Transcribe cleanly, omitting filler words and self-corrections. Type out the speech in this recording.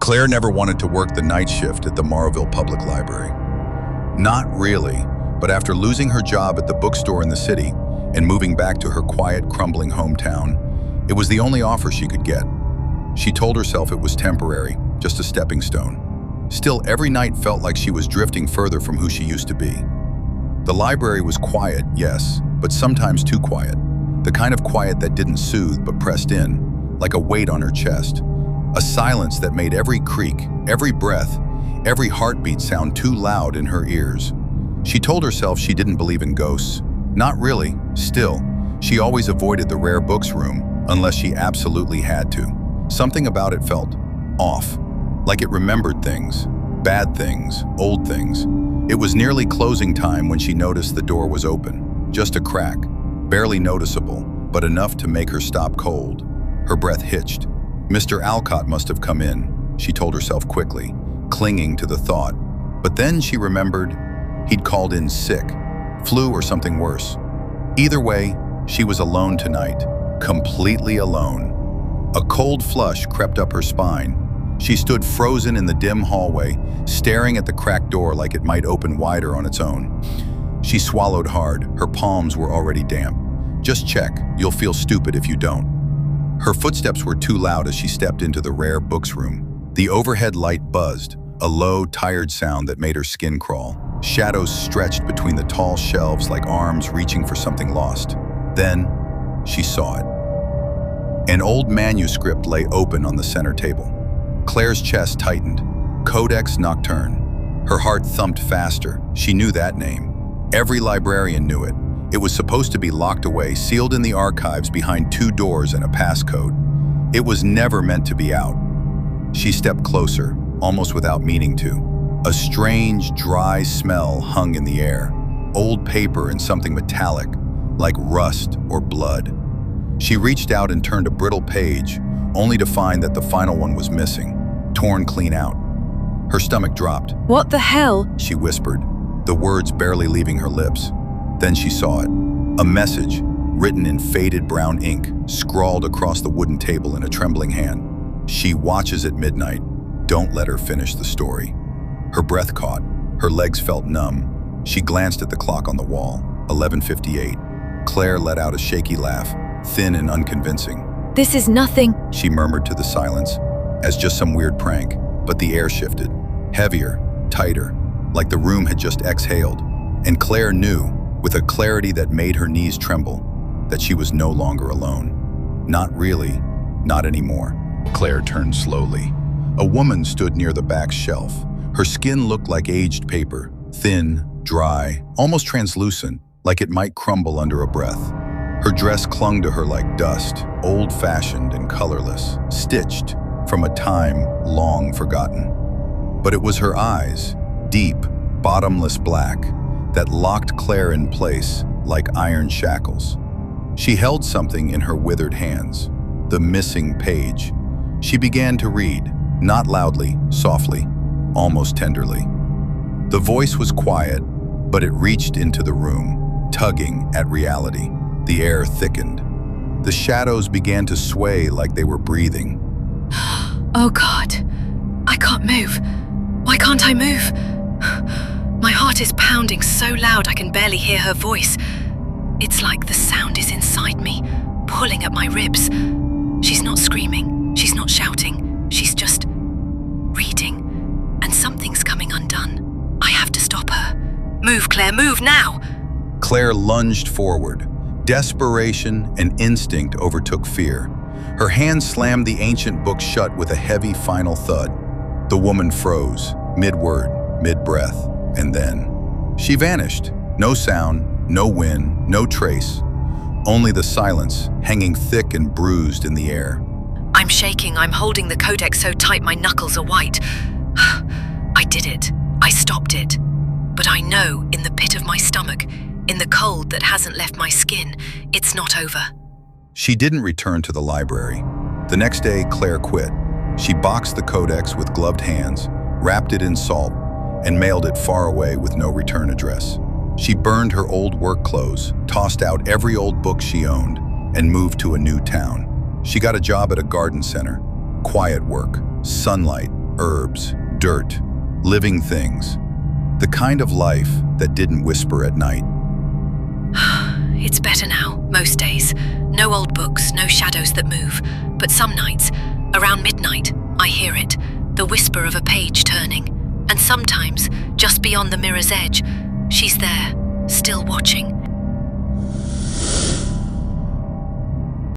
Claire never wanted to work the night shift at the Morrowville Public Library. Not really, but after losing her job at the bookstore in the city and moving back to her quiet, crumbling hometown, it was the only offer she could get. She told herself it was temporary, just a stepping stone. Still, every night felt like she was drifting further from who she used to be. The library was quiet, yes, but sometimes too quiet. The kind of quiet that didn't soothe but pressed in, like a weight on her chest. A silence that made every creak, every breath, every heartbeat sound too loud in her ears. She told herself she didn't believe in ghosts. Not really. Still, she always avoided the rare books room unless she absolutely had to. Something about it felt off, like it remembered things, bad things, old things. It was nearly closing time when she noticed the door was open. Just a crack, barely noticeable, but enough to make her stop cold. Her breath hitched. Mr. Alcott must have come in, she told herself quickly, clinging to the thought. But then she remembered he'd called in sick, flu or something worse. Either way, she was alone tonight, completely alone. A cold flush crept up her spine. She stood frozen in the dim hallway, staring at the cracked door like it might open wider on its own. She swallowed hard. Her palms were already damp. Just check. You'll feel stupid if you don't. Her footsteps were too loud as she stepped into the rare books room. The overhead light buzzed, a low, tired sound that made her skin crawl. Shadows stretched between the tall shelves like arms reaching for something lost. Then, she saw it. An old manuscript lay open on the center table. Claire's chest tightened. Codex Nocturne. Her heart thumped faster. She knew that name. Every librarian knew it. It was supposed to be locked away, sealed in the archives behind 2 doors and a passcode. It was never meant to be out. She stepped closer, almost without meaning to. A strange, dry smell hung in the air. Old paper and something metallic, like rust or blood. She reached out and turned a brittle page, only to find that the final one was missing, torn clean out. Her stomach dropped. "What the hell?" she whispered, the words barely leaving her lips. Then she saw it. A message, written in faded brown ink, scrawled across the wooden table in a trembling hand. "She watches at midnight. Don't let her finish the story." Her breath caught. Her legs felt numb. She glanced at the clock on the wall. 11:58. Claire let out a shaky laugh, thin and unconvincing. "This is nothing," she murmured to the silence, as just some weird prank. But the air shifted. Heavier, tighter, like the room had just exhaled. And Claire knew, with a clarity that made her knees tremble, that she was no longer alone. Not really, not anymore. Claire turned slowly. A woman stood near the back shelf. Her skin looked like aged paper, thin, dry, almost translucent, like it might crumble under a breath. Her dress clung to her like dust, old-fashioned and colorless, stitched from a time long forgotten. But it was her eyes, deep, bottomless black, that locked Claire in place like iron shackles. She held something in her withered hands, the missing page. She began to read, not loudly, softly, almost tenderly. The voice was quiet, but it reached into the room, tugging at reality. The air thickened. The shadows began to sway like they were breathing. "Oh God, I can't move. Why can't I move? My heart is pounding so loud I can barely hear her voice. It's like the sound is inside me, pulling at my ribs. She's not screaming, she's not shouting, she's just reading. And something's coming undone. I have to stop her. Move, Claire, move now!" Claire lunged forward. Desperation and instinct overtook fear. Her hand slammed the ancient book shut with a heavy final thud. The woman froze, mid-word, mid-breath, and then she vanished. No sound, no wind, no trace. Only the silence, hanging thick and bruised in the air. I'm shaking. I'm holding the codex so tight my knuckles are white. I did it. I stopped it. But I know, in the pit of my stomach, in the cold that hasn't left my skin, it's not over. She didn't return to the library. The next day, Claire quit. She boxed the codex with gloved hands, wrapped it in salt, and mailed it far away with no return address. She burned her old work clothes, tossed out every old book she owned, and moved to a new town. She got a job at a garden center. Quiet work, sunlight, herbs, dirt, living things. The kind of life that didn't whisper at night. It's better now, most days. No old books, no shadows that move. But some nights, around midnight, I hear it, the whisper of a page turning. And sometimes, just beyond the mirror's edge, she's there, still watching,